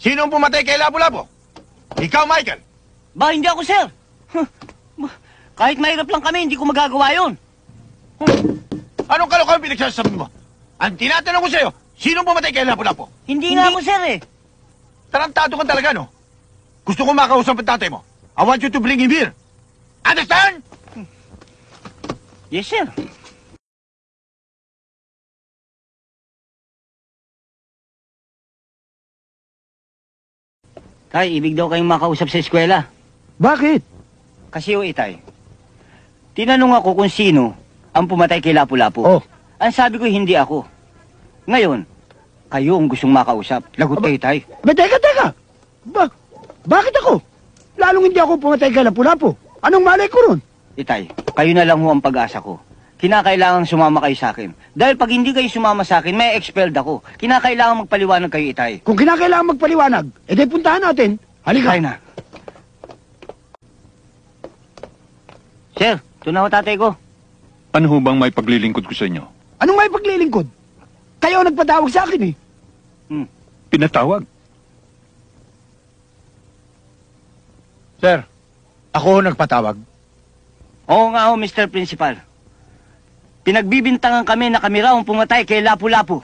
Sino ang pumatay kay Lapu-Lapu? Ikaw, Michael. Ba, hindi ako, sir. Kahit mahirap lang kami, hindi ko magagawa yun. Anong kalokohan pinagsasabi mo? Ang tinatanong ko sa'yo, sino ang pumatay kay Lapu-Lapu? Hindi nga ako, sir, eh. Tarantado ka talaga, no? Gusto ko makausap ang tatay mo. I want you to bring him here. Understand? Yes, sir. Tay, ibig daw kayong makausap sa eskwela. Bakit? Kasi Itay, tinanong ako kung sino ang pumatay kay Lapu-Lapu. Oh. Ang sabi ko, hindi ako. Ngayon, kayo ang gustong makausap. Lagot kayo, Tay. Teka. Bakit ako? Lalong hindi ako pumatay kay Lapu-Lapu. Anong malay ko ron? Itay, kayo na lang ho ang pag-asa ko. Kinakailangang sumama kayo sa akin. Dahil pag hindi kayo sumama sa akin, may expelled ako. Kinakailangang magpaliwanag kayo, Itay. Kung kinakailangan magpaliwanag, edi puntahan natin. Halika. Itay na. Sir, ito na ho tatay ko. Ano ho bang may paglilingkod ko sa inyo? Anong may paglilingkod? Kayo ang nagpatawag sa akin eh. Pinatawag? Sir, ako nagpatawag. Oo nga ho, Mr. Principal. Pinagbibintangan kami na kami raw ang pumatay kay Lapu-Lapu.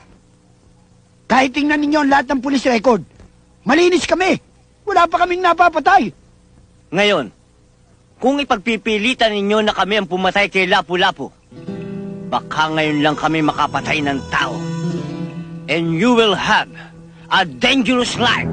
Kahit tingnan ninyo ang lahat ng police record, malinis kami. Wala pa kaming napapatay. Ngayon, kung ipagpipilitan ninyo na kami ang pumatay kay Lapu-Lapu, baka ngayon lang kami makapatay ng tao. And you will have a dangerous life.